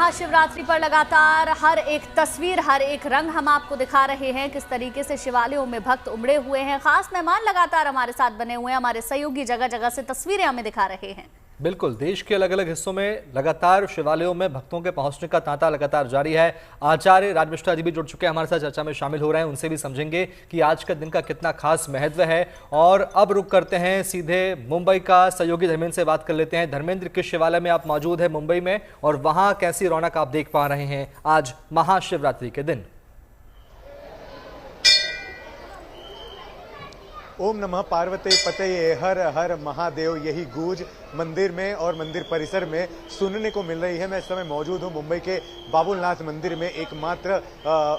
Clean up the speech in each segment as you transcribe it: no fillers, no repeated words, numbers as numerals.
महाशिवरात्रि पर लगातार हर एक तस्वीर, हर एक रंग हम आपको दिखा रहे हैं। किस तरीके से शिवालयों में भक्त उमड़े हुए हैं। खास मेहमान लगातार हमारे साथ बने हुए हैं, हमारे सहयोगी जगह जगह से तस्वीरें हमें दिखा रहे हैं। बिल्कुल, देश के अलग अलग हिस्सों में लगातार शिवालयों में भक्तों के पहुंचने का तांता लगातार जारी है। आचार्य राज मिश्रा जी भी जुड़ चुके हैं, हमारे साथ चर्चा में शामिल हो रहे हैं। उनसे भी समझेंगे कि आज का दिन का कितना खास महत्व है। और अब रुक करते हैं सीधे मुंबई का। सहयोगी धर्मेंद्र से बात कर लेते हैं। धर्मेंद्र, किस शिवालय में आप मौजूद है मुंबई में, और वहां कैसी रौनक आप देख पा रहे हैं आज महाशिवरात्रि के दिन? ओम नमः पार्वती पतये हर हर महादेव, यही गूंज मंदिर में और मंदिर परिसर में सुनने को मिल रही है। मैं इस समय मौजूद हूं मुंबई के बाबुलनाथ मंदिर में। एकमात्र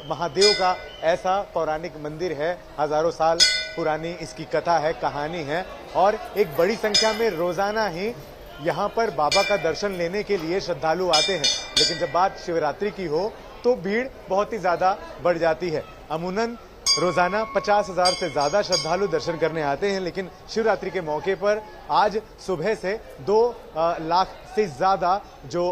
महादेव का ऐसा पौराणिक मंदिर है, हजारों साल पुरानी इसकी कथा है, कहानी है, और एक बड़ी संख्या में रोजाना ही यहाँ पर बाबा का दर्शन लेने के लिए श्रद्धालु आते हैं। लेकिन जब बात शिवरात्रि की हो तो भीड़ बहुत ही ज्यादा बढ़ जाती है। अमूनन रोजाना 50,000 से ज्यादा श्रद्धालु दर्शन करने आते हैं, लेकिन शिवरात्रि के मौके पर आज सुबह से 2 लाख से ज्यादा जो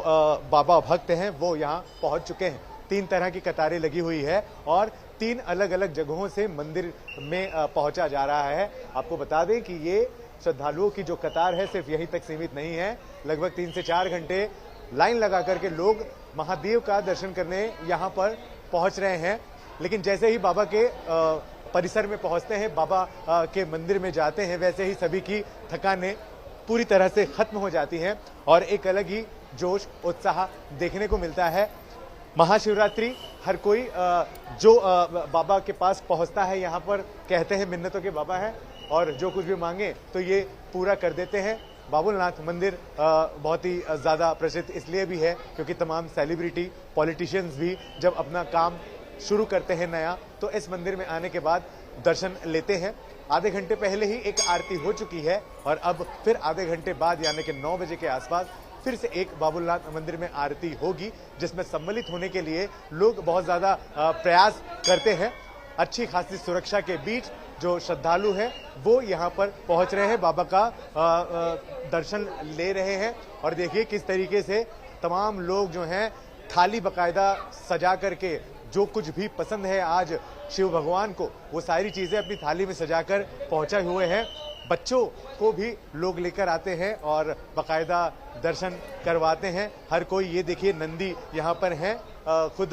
बाबा भक्त हैं वो यहाँ पहुंच चुके हैं। 3 तरह की कतारें लगी हुई है और 3 अलग अलग जगहों से मंदिर में पहुंचा जा रहा है। आपको बता दें कि ये श्रद्धालुओं की जो कतार है सिर्फ यहीं तक सीमित नहीं है। लगभग 3 से 4 घंटे लाइन लगा करके लोग महादेव का दर्शन करने यहाँ पर पहुंच रहे हैं। लेकिन जैसे ही बाबा के परिसर में पहुंचते हैं, बाबा के मंदिर में जाते हैं, वैसे ही सभी की थकानें पूरी तरह से खत्म हो जाती हैं और एक अलग ही जोश उत्साह देखने को मिलता है। महाशिवरात्रि हर कोई जो बाबा के पास पहुंचता है, यहाँ पर कहते हैं मिन्नतों के बाबा हैं और जो कुछ भी मांगे तो ये पूरा कर देते हैं। बाबुलनाथ मंदिर बहुत ही ज़्यादा प्रसिद्ध इसलिए भी है क्योंकि तमाम सेलिब्रिटी, पॉलिटिशियंस भी जब अपना काम शुरू करते हैं नया, तो इस मंदिर में आने के बाद दर्शन लेते हैं। आधे घंटे पहले ही एक आरती हो चुकी है और अब फिर आधे घंटे बाद यानी कि 9 बजे के आसपास फिर से एक बाबुलनाथ मंदिर में आरती होगी, जिसमें सम्मिलित होने के लिए लोग बहुत ज़्यादा प्रयास करते हैं। अच्छी खासी सुरक्षा के बीच जो श्रद्धालु हैं वो यहाँ पर पहुँच रहे हैं, बाबा का दर्शन ले रहे हैं। और देखिए किस तरीके से तमाम लोग जो हैं थाली बाकायदा सजा करके, जो कुछ भी पसंद है आज शिव भगवान को, वो सारी चीजें अपनी थाली में सजाकर पहुंचे हुए हैं। बच्चों को भी लोग लेकर आते हैं और बाकायदा दर्शन करवाते हैं हर कोई। ये देखिए नंदी यहाँ पर हैं, खुद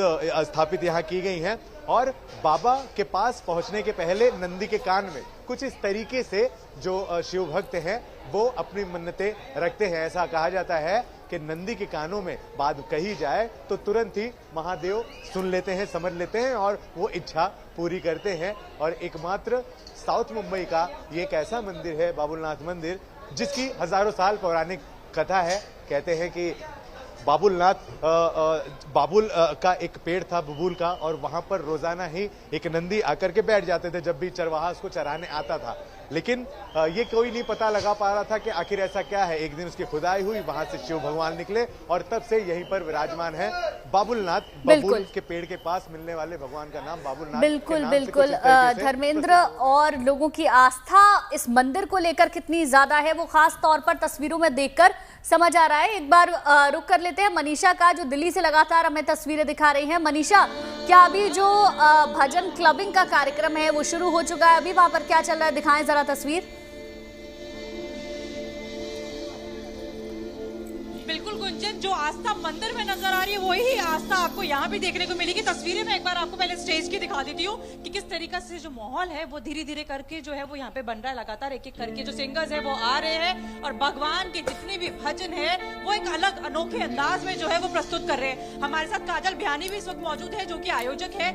स्थापित यहाँ की गई हैं और बाबा के पास पहुंचने के पहले नंदी के कान में कुछ इस तरीके से जो शिव भक्त हैं वो अपनी मन्नतें रखते हैं। ऐसा कहा जाता है कि नंदी के कानों में बात कही जाए तो तुरंत ही महादेव सुन लेते हैं, समझ लेते हैं और वो इच्छा पूरी करते हैं। और एकमात्र साउथ मुंबई का ये एक ऐसा मंदिर है, बाबुलनाथ मंदिर, जिसकी हजारों साल पौराणिक कथा है। कहते हैं कि बाबुल का एक पेड़ था बबूल का, और वहां पर रोजाना ही एक नंदी आकर के बैठ जाते थे जब भी चरवाहा उसको चराने आता था। लेकिन ये कोई नहीं पता लगा पा रहा था कि आखिर ऐसा क्या है। एक दिन उसकी खुदाई हुई, वहां से शिव भगवान निकले और तब से यहीं पर विराजमान है बाबुलनाथ। बबूल के पेड़ के पास मिलने वाले भगवान का नाम बाबुलनाथ। बिल्कुल बिल्कुल धर्मेंद्र, और लोगों की आस्था इस मंदिर को लेकर कितनी ज्यादा है वो खास तौर पर तस्वीरों में देखकर समझ आ रहा है। एक बार रुक कर लेते हैं मनीषा का, जो दिल्ली से लगातार हमें तस्वीरें दिखा रही हैं। मनीषा, क्या अभी जो भजन क्लबिंग का कार्यक्रम है वो शुरू हो चुका है? अभी वहां पर क्या चल रहा है, दिखाएं जरा तस्वीर। बिल्कुल गुंजन, जो आस्था मंदिर में नजर आ रही है वही आस्था आपको यहाँ भी देखने को मिलेगी। तस्वीरें में एक बार आपको पहले स्टेज की दिखा देती हूँ कि किस तरीके से जो माहौल है वो धीरे धीरे करके जो है वो यहाँ पे बन रहा है। लगातार एक एक करके जो सिंगर्स है वो आ रहे हैं और भगवान के जितने भी भजन है वो एक अलग अनोखे अंदाज में जो है वो प्रस्तुत कर रहे हैं। हमारे साथ काजल भियानी भी इस वक्त मौजूद है, जो की आयोजक है।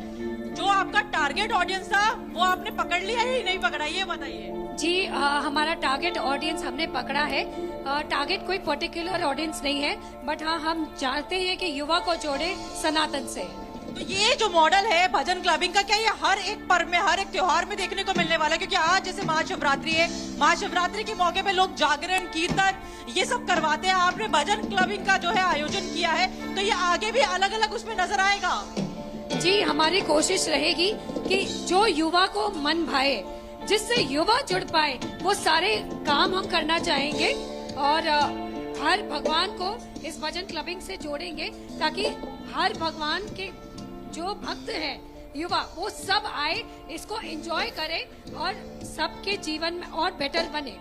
जो आपका टारगेट ऑडियंस था वो आपने पकड़ लिया है, नहीं पकड़ा, ये बताइए। जी हमारा टारगेट ऑडियंस हमने पकड़ा है। टारगेट कोई पर्टिकुलर ऑडियंस नहीं है, बट हाँ हम चाहते हैं कि युवा को जोड़े सनातन से। तो ये जो मॉडल है भजन क्लबिंग का, क्या ये हर एक पर्व में, हर एक त्योहार में देखने को मिलने वाला है? क्योंकि आज जैसे महाशिवरात्रि है, महाशिवरात्रि के मौके पे लोग जागरण, कीर्तन ये सब करवाते हैं। आपने भजन क्लबिंग का जो है आयोजन किया है, तो ये आगे भी अलग अलग उसमें नजर आएगा? जी हमारी कोशिश रहेगी कि जो युवा को मन भाए, जिससे युवा जुड़ पाए, वो सारे काम हम करना चाहेंगे। और हर भगवान को इस भजन क्लबिंग से जोड़ेंगे, ताकि हर भगवान के जो भक्त हैं युवा वो सब आए, इसको एंजॉय करें और सबके जीवन में और बेटर बने।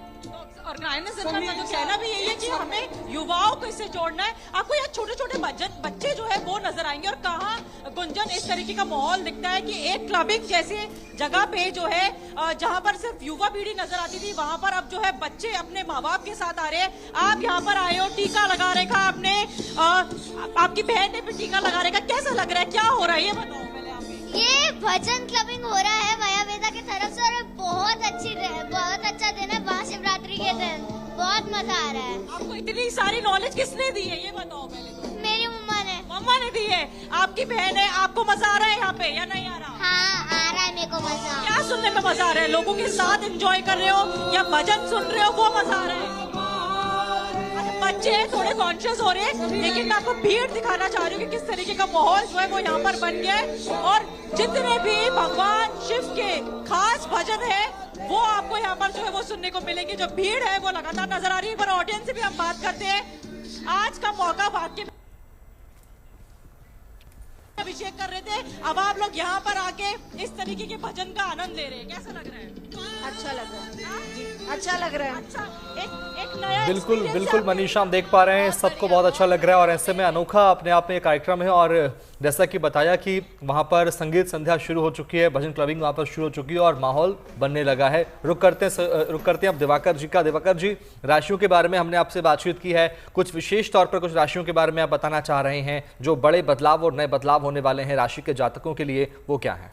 ऑर्गेनाइजेशन का जो कहना भी यही है कि हमें युवाओं को इससे जोड़ना है। आपको यहाँ छोटे छोटे बच्चे जो है वो नजर आएंगे, और कहाँ गुंजन इस तरीके का माहौल दिखता है कि एक क्लबिंग जैसे जगह पे जो है जहाँ पर सिर्फ युवा पीढ़ी नजर आती थी, वहाँ पर अब जो है बच्चे अपने माँ बाप के साथ आ रहे हैं। आप यहाँ पर आए हो, टीका लगा रखा आपने, आपकी बहन ने भी टीका लगा रखा, कैसा लग रहा है, क्या हो रहा है ये बताओ पहले। ये भजन क्लबिंग हो रहा है माया वेदा की तरफ से, और बहुत अच्छा दिन है महाशिवरात्रि के दिन, बहुत मजा आ रहा है। आपको इतनी सारी नॉलेज किसने दी है ये बताओ पहले तो। मेरी मम्मा ने दी है। आपकी बहन है, आपको मजा आ रहा है यहाँ पे या नहीं आ रहा? हाँ आ रहा है मेरे को मजा। क्या सुनने में मजा आ रहा है? लोगों के साथ एंजॉय कर रहे हो या भजन सुन रहे हो वो मजा आ रहा है? बच्चे थोड़े कॉन्शियस हो रहे हैं, लेकिन मैं आपको भीड़ दिखाना चाह रही हूँ कि किस तरीके का माहौल जो है वो यहाँ पर बन गया है, और जितने भी भगवान शिव के खास भजन है वो आपको यहाँ पर जो है वो सुनने को मिलेंगे। जो भीड़ है वो लगातार नजर आ रही है। एक बार ऑडियंस से भी हम बात करते हैं। आज का मौका वाकई अभिषेक कर रहे थे, अब आप लोग यहाँ पर आके इस तरीके के भजन का आनंद ले रहे हैं, कैसा लग रहा है? अच्छा लग रहा है, अच्छा लग रहा है। अच्छा, एक नया बिल्कुल मनीषा, हम देख पा रहे हैं सबको बहुत अच्छा लग रहा है, और ऐसे में अनोखा अपने आप में एक कार्यक्रम है। और जैसा कि बताया कि वहां पर संगीत संध्या शुरू हो चुकी है, भजन क्लबिंग वहां पर शुरू हो चुकी है और माहौल बनने लगा है। रुक करते हैं अब दिवाकर जी का। दिवाकर जी, राशियों के बारे में हमने आपसे बातचीत की है, कुछ विशेष तौर पर कुछ राशियों के बारे में आप बताना चाह रहे हैं, जो बड़े बदलाव और नए बदलाव होने वाले हैं राशि के जातकों के लिए, वो क्या है?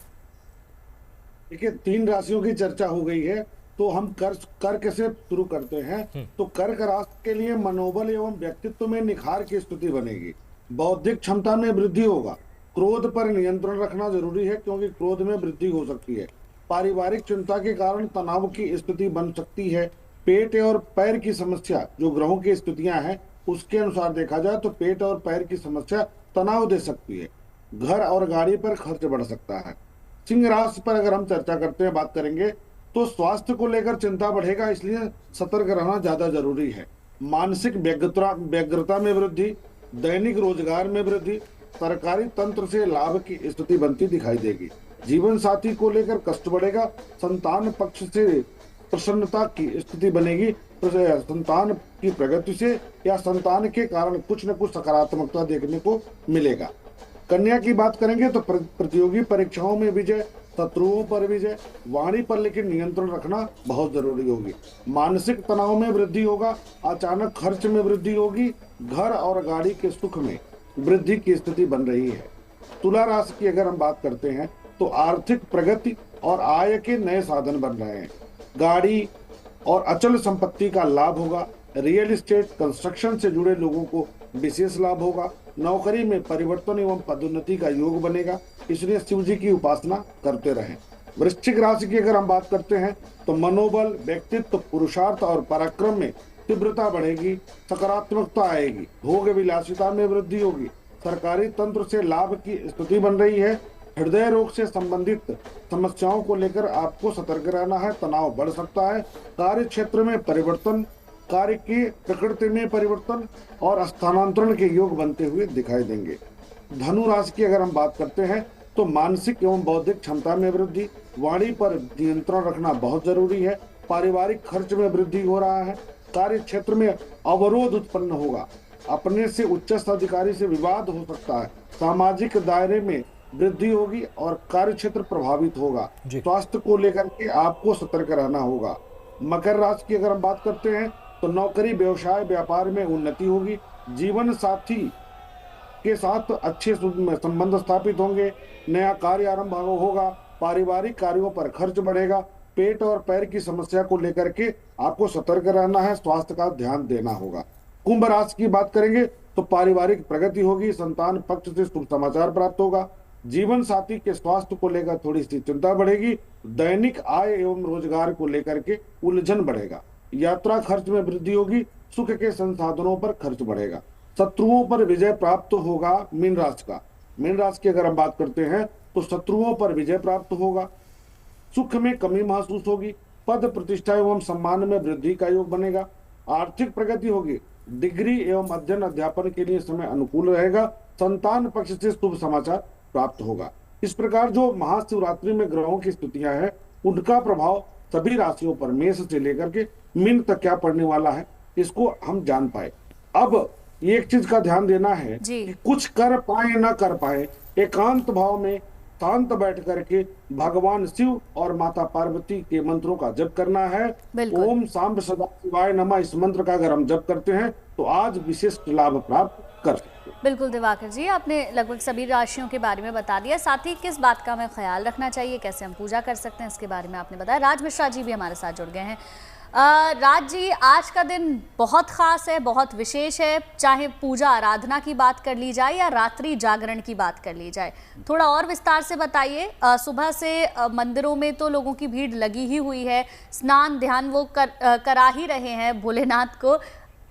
देखिए, 3 राशियों की चर्चा हो गई है, तो हम कर्क से शुरू करते हैं। तो कर्क राशि के लिए मनोबल एवं व्यक्तित्व में निखार की स्थिति बनेगी, बौद्धिक क्षमता में वृद्धि होगा, क्रोध पर नियंत्रण रखना जरूरी है क्योंकि क्रोध में वृद्धि हो सकती है, पारिवारिक चिंता के कारण तनाव की स्थिति बन सकती है, पेट और पैर की समस्या, जो ग्रहों की स्थितियां हैं उसके अनुसार देखा जाए तो पेट और पैर की समस्या तनाव दे सकती है, घर और गाड़ी पर खर्च बढ़ सकता है। सिंह राशि पर अगर हम चर्चा करते हैं, बात करेंगे, तो स्वास्थ्य को लेकर चिंता बढ़ेगा, इसलिए सतर्क रहना ज्यादा जरूरी है। मानसिक व्यग्रता में वृद्धि, दैनिक रोजगार में वृद्धि, सरकारी तंत्र से लाभ की स्थिति बनती दिखाई देगी। जीवन साथी को लेकर कष्ट बढ़ेगा, संतान पक्ष से प्रसन्नता की स्थिति बनेगी, संतान की प्रगति से या संतान के कारण कुछ न कुछ सकारात्मकता देखने को मिलेगा। कन्या की बात करेंगे तो प्रतियोगी परीक्षाओं में विजय, शत्रुओं पर विजय, वाणी पर लेकिन नियंत्रण रखना बहुत जरूरी होगी। मानसिक तनाव में वृद्धि होगा, अचानक खर्च में वृद्धि होगी, घर और गाड़ी के सुख में वृद्धि की स्थिति बन रही है। तुला राशि की अगर हम बात करते हैं तो आर्थिक प्रगति और आय के नए साधन बन रहे हैं, गाड़ी और अचल संपत्ति का लाभ होगा, रियल एस्टेट कंस्ट्रक्शन से जुड़े लोगों को विशेष लाभ होगा, नौकरी में परिवर्तन एवं पदोन्नति का योग बनेगा, इसलिए शिव जी की उपासना करते रहें। वृश्चिक राशि की अगर हम बात करते हैं तो मनोबल, व्यक्तित्व, पुरुषार्थ और पराक्रम में तीव्रता बढ़ेगी, सकारात्मकता आएगी, भोग विलासिता में वृद्धि होगी, सरकारी तंत्र से लाभ की स्थिति बन रही है, हृदय रोग से संबंधित समस्याओं को लेकर आपको सतर्क रहना है, तनाव बढ़ सकता है, कार्य क्षेत्र में परिवर्तन, कार्य की प्रकृति में परिवर्तन और स्थानांतरण के योग बनते हुए दिखाई देंगे। धनु राशि की अगर हम बात करते हैं तो मानसिक एवं बौद्धिक क्षमता में वृद्धि, वाणी पर नियंत्रण रखना बहुत जरूरी है, पारिवारिक खर्च में वृद्धि हो रहा है, कार्य क्षेत्र में अवरोध उत्पन्न होगा, अपने से उच्च अधिकारी से विवाद हो सकता है, सामाजिक दायरे में वृद्धि होगी और कार्य क्षेत्र प्रभावित होगा। स्वास्थ्य को लेकर के आपको सतर्क रहना होगा। मकर राशि की अगर हम बात करते हैं तो नौकरी, व्यवसाय, व्यापार में उन्नति होगी, जीवन साथी के साथ अच्छे संबंध स्थापित होंगे, नया कार्य आरंभ होगा, पारिवारिक कार्यों पर खर्च बढ़ेगा, पेट और पैर की समस्या को लेकर के आपको सतर्क रहना है, स्वास्थ्य का ध्यान देना होगा। कुंभ राशि की बात करेंगे तो पारिवारिक प्रगति होगी, संतान पक्ष से शुभ समाचार प्राप्त होगा, जीवन साथी के स्वास्थ्य को लेकर थोड़ी सी चिंता बढ़ेगी, दैनिक आय एवं रोजगार को लेकर के उलझन बढ़ेगा, यात्रा खर्च में वृद्धि होगी, सुख के संसाधनों पर खर्च बढ़ेगा, शत्रुओं पर विजय प्राप्त होगा। मीन राशि का, मीन राशि की अगर हम बात करते हैं तो शत्रुओं पर विजय प्राप्त होगा, सुख में कमी महसूस होगी, पद प्रतिष्ठा एवं सम्मान में वृद्धि का योग बनेगा, आर्थिक प्रगति होगी, डिग्री एवं अध्ययन अध्यापन के लिए समय अनुकूल रहेगा। संतान पक्ष से शुभ समाचार प्राप्त होगा। इस प्रकार जो महाशिवरात्रि में ग्रहों की स्थितियां हैं, उनका प्रभाव सभी राशियों पर मेष से लेकर के मीन तक क्या पड़ने वाला है, इसको हम जान पाए। अब एक चीज का ध्यान देना है कि कुछ कर पाए ना कर पाए, एकांत भाव में शांत बैठ करके भगवान शिव और माता पार्वती के मंत्रों का जप करना है। ओम सांब सदा शिवाय नमः, इस मंत्र का अगर हम जप करते हैं तो आज विशिष्ट लाभ प्राप्त कर सकते हैं। बिल्कुल दिवाकर जी, आपने लगभग सभी राशियों के बारे में बता दिया, साथ ही किस बात का हमें ख्याल रखना चाहिए, कैसे हम पूजा कर सकते हैं, इसके बारे में आपने बताया। राज मिश्रा जी भी हमारे साथ जुड़ गए हैं। राज जी, आज का दिन बहुत खास है, बहुत विशेष है, चाहे पूजा आराधना की बात कर ली जाए या रात्रि जागरण की बात कर ली जाए, थोड़ा और विस्तार से बताइए। सुबह से मंदिरों में तो लोगों की भीड़ लगी ही हुई है, स्नान ध्यान वो करा ही रहे हैं भोलेनाथ को।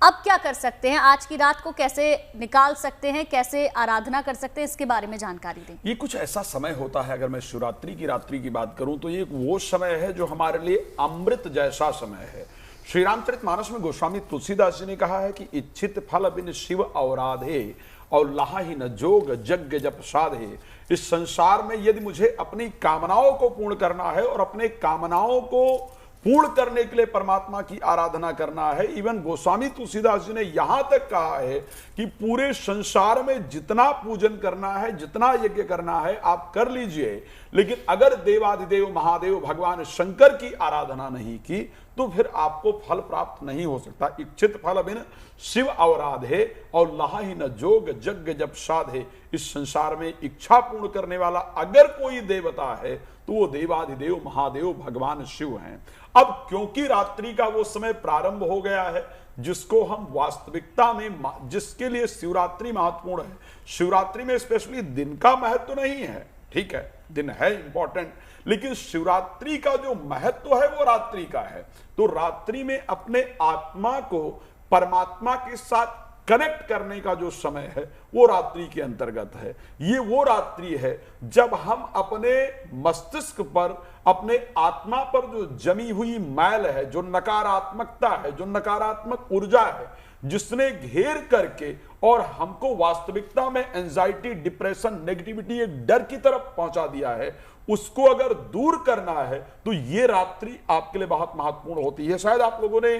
अब क्या कर सकते हैं, आज की रात को कैसे निकाल सकते हैं, कैसे आराधना कर सकते हैं, इसके बारे में जानकारी दें। ये कुछ ऐसा समय होता है, अगर मैं शिवरात्रि की रात्रि की बात करूं तो ये वो समय है जो हमारे लिए अमृत जैसा समय है। श्री रामचरितमानस में गोस्वामी तुलसीदास जी ने कहा है कि इच्छित फल बिन शिव औराधे और लाहि न जोग यज्ञ जप साधे। इस संसार में यदि मुझे अपनी कामनाओं को पूर्ण करना है और अपने कामनाओं को पूर्ण करने के लिए परमात्मा की आराधना करना है, इवन गोस्वामी तुलसीदास जी ने यहां तक कहा है कि पूरे संसार में जितना पूजन करना है, जितना यज्ञ करना है आप कर लीजिए, लेकिन अगर देवाधिदेव महादेव भगवान शंकर की आराधना नहीं की तो फिर आपको फल प्राप्त नहीं हो सकता। इच्छित फल बिन शिव अवराधे और लाहि न जोग यज्ञ जप साधे। इस संसार में इच्छा पूर्ण करने वाला अगर कोई देवता है तो वो देवाधिदेव महादेव भगवान शिव हैं। अब क्योंकि रात्रि का वो समय प्रारंभ हो गया है जिसको हम वास्तविकता में, जिसके लिए शिवरात्रि महत्वपूर्ण है। शिवरात्रि में स्पेशली दिन का महत्व तो नहीं है, ठीक है, दिन है इंपॉर्टेंट, लेकिन शिवरात्रि का जो महत्व है वो रात्रि का है। तो रात्रि में अपने आत्मा को परमात्मा के साथ कनेक्ट करने का जो समय है वो रात्रि के अंतर्गत है। ये वो रात्रि है जब हम अपने मस्तिष्क पर, अपने आत्मा पर जो जमी हुई मैल है, जो नकारात्मकता है, जो नकारात्मक ऊर्जा है जिसने घेर करके और हमको वास्तविकता में एंजाइटी, डिप्रेशन, नेगेटिविटी, एक डर की तरफ पहुंचा दिया है, उसको अगर दूर करना है तो ये रात्रि आपके लिए बहुत महत्वपूर्ण होती है। शायद आप लोगों ने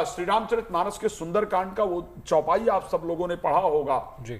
श्री रामचरितमानस के सुंदरकांड का वो चौपाई आप सब लोगों ने पढ़ा होगा जी,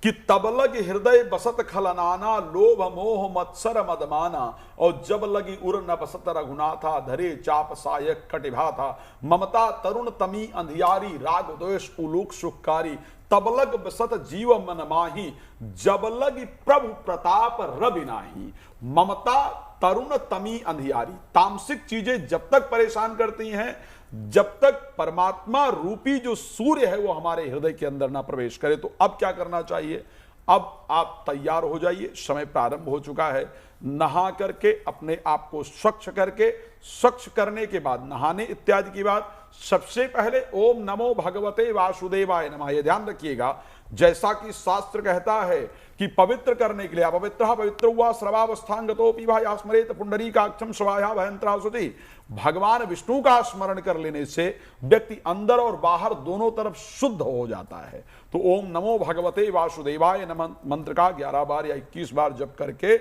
कि तब लग हृदय बसत खलनाना, लोभ मोह मत्सर मदमाना, और जब लगी उर न बसत रघुनाथा, धरे चाप सायक कटिभा था, ममता तरुण तमी अंधियारी, राग द्वेष उलूक सुखकारी, तब लग बसत जीव मन माही, जब लगी प्रभु प्रताप रवि नाही। ममता तरुण तमी अंधियारी, तामसिक चीजें जब तक परेशान करती हैं, जब तक परमात्मा रूपी जो सूर्य है वो हमारे हृदय के अंदर ना प्रवेश करे। तो अब क्या करना चाहिए, अब आप तैयार हो जाइए, समय प्रारंभ हो चुका है। नहा करके अपने आप को स्वच्छ करके, स्वच्छ करने के बाद नहाने इत्यादि की बात, सबसे पहले ओम नमो भगवते वासुदेवाय नमः, ये ध्यान रखिएगा। जैसा कि शास्त्र कहता है कि पवित्र करने के लिए अपवित्र पवित्र हुआ सर्वावस्थांगतो पीवा स्मरेत पुंडरीकाक्षम स्वाहा भयंत्रा सुति, भगवान विष्णु का स्मरण कर लेने से व्यक्ति अंदर और बाहर दोनों तरफ शुद्ध हो जाता है। तो ओम नमो भगवते वासुदेवाय नमः मंत्र का 11 बार या 21 बार जप करके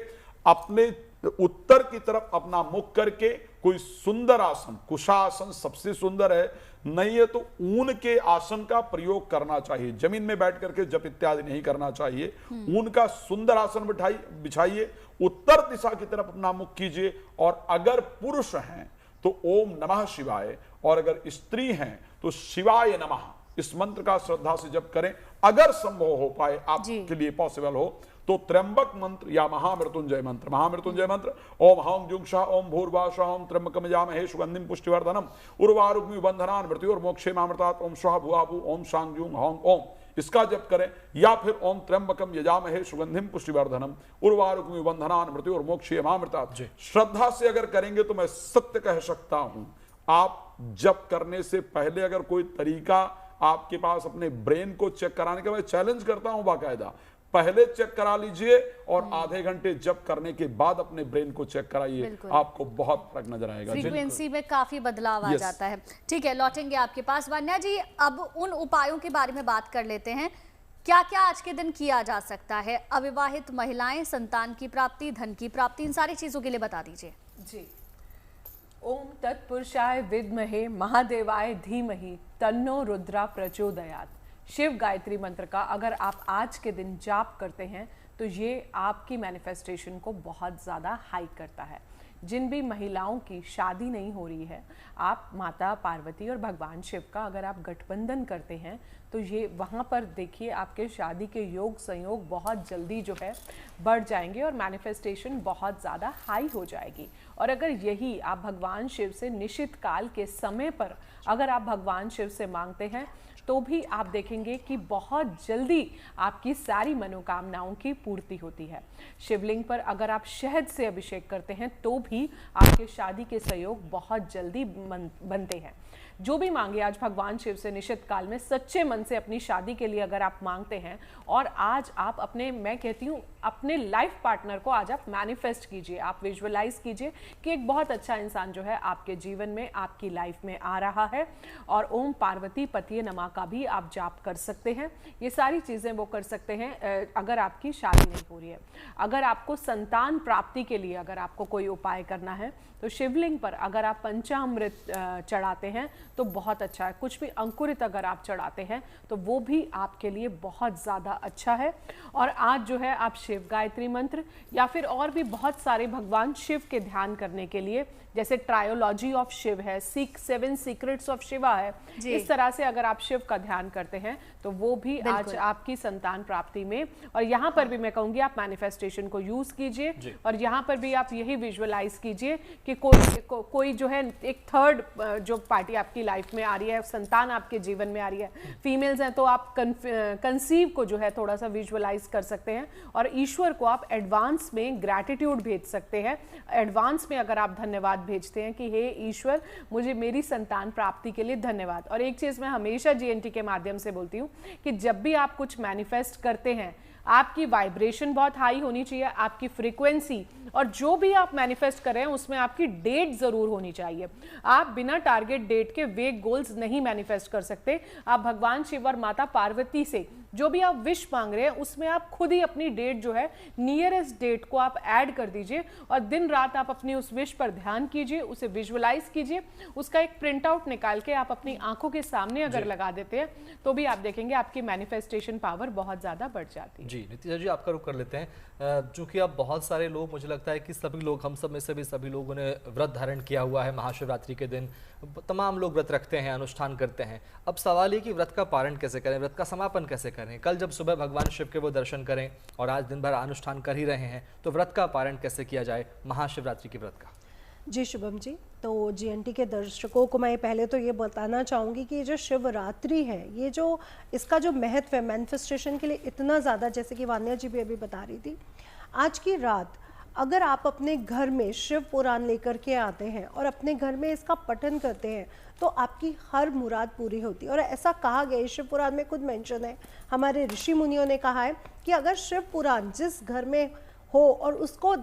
अपने उत्तर की तरफ अपना मुख करके कोई सुंदर आसन, कुशासन सबसे सुंदर है, नहीं है तो ऊन के आसन का प्रयोग करना चाहिए। जमीन में बैठ करके जप इत्यादि नहीं करना चाहिए, ऊन का सुंदर आसन बिछाइए, उत्तर दिशा की तरफ अपना मुख कीजिए, और अगर पुरुष हैं तो ओम नमः शिवाय, और अगर स्त्री हैं तो शिवाय नमः, इस मंत्र का श्रद्धा से जप करें। अगर संभव हो पाए आपके लिए पॉसिबल हो तो त्र्यंबक मंत्र या महामृत्युंजय मंत्र, महामृत्युंजय मंत्र ओम हौं जुंक्षा ओम भूर्भाषा ओम त्र्यंबकम यजामहे सुगंधिम पुष्टिवर्धनम उर्वारुग्मि बंधनान मृत्योर्मोक्षे मामृतात् ओम स्वाहा भुवाभु ओम सांग जुंग हौं ओम, इसका जप करें। या फिर ओम त्र्यंबकम यजामहे सुगंधिम पुष्टिवर्धनम उर्वारुग्मि बंधनान मृत्योर्मोक्षे मामृतात्। श्रद्धा से अगर करेंगे तो मैं सत्य कह सकता हूं, आप जप करने से पहले अगर कोई तरीका आपके पास अपने ब्रेन को चेक कराने का, मैं चैलेंज करता हूं बाकायदा, पहले चेक करा लीजिए और आधे घंटे जब करने के बाद अपने ब्रेन को चेक कराइए, आपको बहुत फर्क नजर आएगा। फ्रीक्वेंसी में काफी बदलाव आ जाता है। ठीक है, लौटेंगे आपके पास। वान्या जी, अब उन उपायों के बारे में बात कर लेते हैं। क्या क्या आज के दिन किया जा सकता है? अविवाहित महिलाएं, संतान की प्राप्ति, धन की प्राप्ति, इन सारी चीजों के लिए बता दीजिए। जी, ओम तत्पुरुषाय विद्महे महादेवाय धीमहि तन्नो रुद्रा प्रचोदयात्। शिव गायत्री मंत्र का अगर आप आज के दिन जाप करते हैं तो ये आपकी मैनिफेस्टेशन को बहुत ज़्यादा हाई करता है। जिन भी महिलाओं की शादी नहीं हो रही है, आप माता पार्वती और भगवान शिव का अगर आप गठबंधन करते हैं तो ये वहाँ पर देखिए आपके शादी के योग संयोग बहुत जल्दी जो है बढ़ जाएंगे और मैनिफेस्टेशन बहुत ज़्यादा हाई हो जाएगी। और अगर यही आप भगवान शिव से निश्चित काल के समय पर अगर आप भगवान शिव से मांगते हैं तो भी आप देखेंगे कि बहुत जल्दी आपकी सारी मनोकामनाओं की पूर्ति होती है। शिवलिंग पर अगर आप शहद से अभिषेक करते हैं तो भी आपके शादी के सहयोग बहुत जल्दी बनते हैं। जो भी मांगे आज भगवान शिव से निश्चित काल में सच्चे मन से अपनी शादी के लिए अगर आप मांगते हैं और आज आप अपने, मैं कहती हूँ अपने लाइफ पार्टनर को आज आप मैनिफेस्ट कीजिए, आप विजुअलाइज कीजिए कि एक बहुत अच्छा इंसान जो है आपके जीवन में आपकी लाइफ में आ रहा है। और ओम पार्वती पतिये नमः का भी आप जाप कर सकते हैं। ये सारी चीज़ें वो कर सकते हैं अगर आपकी शादी नहीं हो रही है। अगर आपको संतान प्राप्ति के लिए अगर आपको कोई उपाय करना है तो शिवलिंग पर अगर आप पंचामृत चढ़ाते हैं तो बहुत अच्छा है। कुछ भी अंकुरित अगर आप चढ़ाते हैं तो वो भी आपके लिए बहुत ज़्यादा अच्छा है। और आज जो है आप शिव गायत्री मंत्र या फिर और भी बहुत सारे भगवान शिव के ध्यान करने के लिए, जैसे ट्रायोलॉजी ऑफ शिव है, 7 सीक्रेट्स ऑफ शिवा है, इस तरह से अगर आप शिव का ध्यान करते हैं तो वो भी आज आपकी संतान प्राप्ति में, और यहाँ पर भी मैं कहूँगी आप मैनिफेस्टेशन को यूज कीजिए और यहाँ पर भी आप यही विजुअलाइज कीजिए कि कोई जो है एक थर्ड जो पार्टी आपकी लाइफ में आ रही है, संतान आपके जीवन में आ रही है, फीमेल्स हैं तो आप कंसीव को जो है थोड़ा सा विजुअलाइज कर सकते हैं और ईश्वर को आप एडवांस में ग्रैटिट्यूड भेज सकते हैं। एडवांस में अगर आप धन्यवाद भेजते हैं कि हे ईश्वर, मुझे मेरी संतान प्राप्ति के लिए धन्यवाद। और एक चीज मैं हमेशा जीएनटी के माध्यम से बोलती हूँ कि जब भी आप कुछ मैनिफेस्ट करते हैं आपकी वाइब्रेशन बहुत हाई होनी चाहिए, आपकी फ्रीक्वेंसी, और जो भी आप मैनिफेस्ट कर रहे हैं उसमें आपकी डेट जरूर होनी चाहिए। आप बिना टारगेट डेट के वेग गोल्स नहीं मैनिफेस्ट कर सकते। आप भगवान शिव और माता पार्वती से जो भी आप विश मांग रहे हैं उसमें आप खुद ही अपनी डेट जो है नियरेस्ट डेट को आप ऐड कर दीजिए और दिन रात आप अपनी उस विश पर ध्यान कीजिए, उसे विजुअलाइज कीजिए, उसका एक प्रिंट आउट निकाल के आप अपनी आंखों के सामने अगर लगा देते हैं तो भी आप देखेंगे आपकी मैनिफेस्टेशन पावर बहुत ज्यादा बढ़ जाती है। जी नितिजा जी, आपका रुख कर लेते हैं। चूंकि अब बहुत सारे लोग, मुझे लगता है कि सभी लोग, हम सब में से भी सभी लोगों ने व्रत धारण किया हुआ है। महाशिवरात्रि के दिन तमाम लोग व्रत रखते हैं, अनुष्ठान करते हैं। अब सवाल ये कि व्रत का पारण कैसे करें, व्रत का समापन कैसे करें। कल जब सुबह भगवान शिव के वो दर्शन करें और आज दिन भर अनुष्ठान कर ही रहे हैं, तो व्रत का पारण कैसे किया जाए महाशिवरात्रि के व्रत का? जी शुभम जी, तो जीएनटी के दर्शकों को मैं पहले तो ये बताना चाहूँगी कि जो शिवरात्रि है, ये जो इसका जो महत्व है मैनिफेस्टेशन के लिए इतना ज़्यादा, जैसे कि वान्या जी भी अभी बता रही थी, आज की रात अगर आप अपने घर में शिव पुराण लेकर के आते हैं और अपने घर में इसका पठन करते हैं तो आपकी हर मुराद पूरी होती है। और ऐसा कहा गया है, शिव पुराण में खुद मेंशन है, हमारे ऋषि मुनियों ने कहा है कि अगर शिव पुराण जिस घर में हो और उसको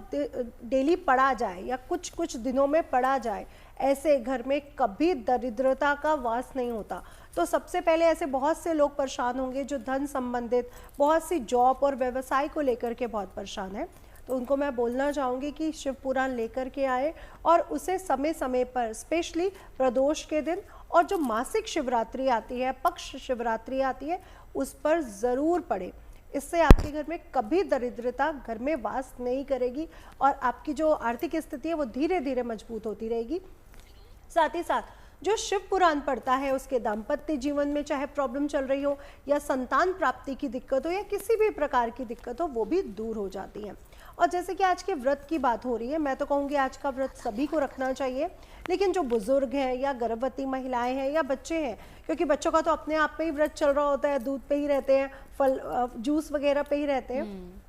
डेली पढ़ा जाए या कुछ कुछ दिनों में पढ़ा जाए, ऐसे घर में कभी दरिद्रता का वास नहीं होता। तो सबसे पहले ऐसे बहुत से लोग परेशान होंगे जो धन संबंधित, बहुत सी जॉब और व्यवसाय को लेकर के बहुत परेशान है, तो उनको मैं बोलना चाहूँगी कि शिव पुराण लेकर के आए और उसे समय समय पर, स्पेशली प्रदोष के दिन और जो मासिक शिवरात्रि आती है, पक्ष शिवरात्रि आती है, उस पर ज़रूर पढ़े। इससे आपके घर में कभी दरिद्रता घर में वास नहीं करेगी और आपकी जो आर्थिक स्थिति है वो धीरे धीरे मजबूत होती रहेगी। साथ ही साथ जो शिव पुराण पढ़ता है उसके दाम्पत्य जीवन में चाहे प्रॉब्लम चल रही हो या संतान प्राप्ति की दिक्कत हो या किसी भी प्रकार की दिक्कत हो, वो भी दूर हो जाती है। और जैसे कि आज के व्रत की बात हो रही है, मैं तो कहूँगी आज का व्रत सभी को रखना चाहिए, लेकिन जो बुजुर्ग हैं या गर्भवती महिलाएं हैं या बच्चे हैं, क्योंकि बच्चों का तो अपने आप पे ही व्रत चल रहा होता है, दूध पे ही रहते हैं, फल जूस वगैरह पे ही रहते हैं,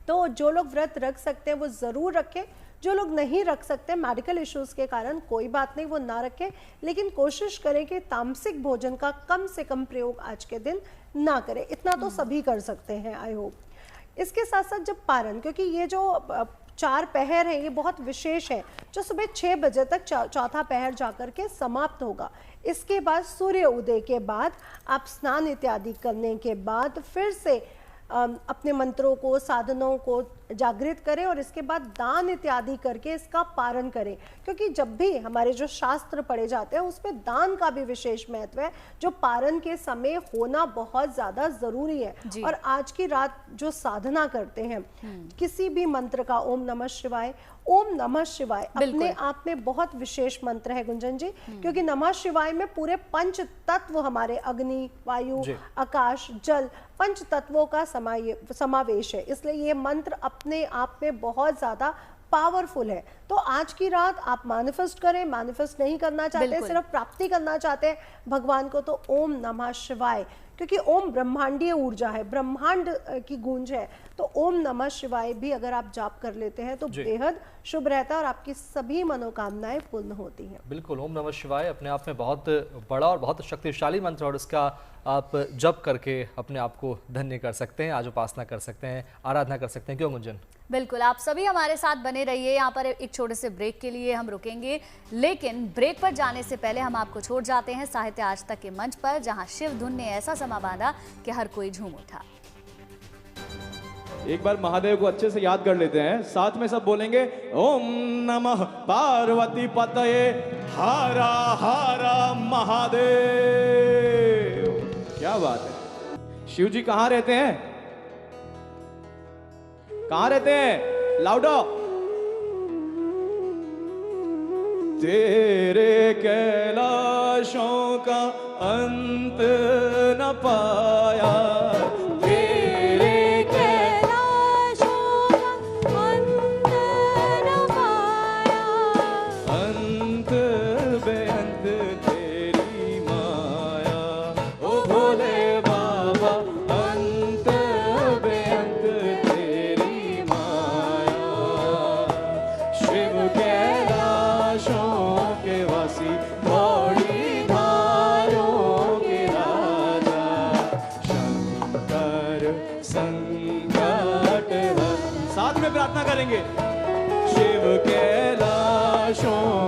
तो जो लोग व्रत रख सकते हैं वो ज़रूर रखें। जो लोग नहीं रख सकते मेडिकल इश्यूज़ के कारण, कोई बात नहीं, वो ना रखें, लेकिन कोशिश करें कि तामसिक भोजन का कम से कम प्रयोग आज के दिन ना करें। इतना तो सभी कर सकते हैं, आई होप। इसके साथ साथ जब पारण, क्योंकि ये जो 4 पहर है ये बहुत विशेष है, जो सुबह 6 बजे तक चौथा पहर जाकर के समाप्त होगा। इसके बाद सूर्य उदय के बाद आप स्नान इत्यादि करने के बाद फिर से अपने मंत्रों को, साधनों को जागृत करें और इसके बाद दान इत्यादि करके इसका पारण करें, क्योंकि जब भी हमारे जो शास्त्र पढ़े जाते हैं उसमें दान का भी विशेष महत्व है, जो पारण के समय होना बहुत ज्यादा जरूरी है। और आज की रात जो साधना करते हैं किसी भी मंत्र का, ओम नमः शिवाय, ओम नमः शिवाय अपने आप में बहुत विशेष मंत्र है गुंजन जी, क्योंकि नमः शिवाय में पूरे 5 तत्व हमारे अग्नि, वायु, आकाश, जल, 5 तत्वों का समावेश है, इसलिए ये मंत्र अपने आप में बहुत ज्यादा पावरफुल है। तो आज की रात आप मैनिफेस्ट करें, मैनिफेस्ट नहीं करना चाहते, सिर्फ प्राप्ति करना चाहते हैं भगवान को, तो ओम नमः शिवाय, क्योंकि ओम ब्रह्मांडीय ऊर्जा है, ब्रह्मांड की गूंज है, तो ओम नमः शिवाय भी अगर आप जाप कर लेते हैं तो बेहद शुभ रहता है और आपकी सभी मनोकामनाएं पूर्ण होती हैं। बिल्कुल, ओम नमः शिवाय अपने आप में बहुत बड़ा और बहुत शक्तिशाली मंत्र, और इसका आप जप करके अपने आप को धन्य कर सकते हैं, आज उपासना कर सकते हैं, आराधना कर सकते हैं। क्यों गुंजन? बिल्कुल, आप सभी हमारे साथ बने रहिए। यहाँ पर एक छोटे से ब्रेक के लिए हम रुकेंगे, लेकिन ब्रेक पर जाने से पहले हम आपको छोड़ जाते हैं साहित्य आज तक के मंच पर, जहाँ शिव धुन ने ऐसा समा बांधा कि हर कोई झूम उठा। एक बार महादेव को अच्छे से याद कर लेते हैं, साथ में सब बोलेंगे ओम नमः पार्वती पतये हरा हरा महादेव। क्या बात है। शिव जी कहाँ रहते हैं? कहाँ रहते हैं? लाउडो। तेरे कैलाशों का अंत न पाया, शिव कैलाशों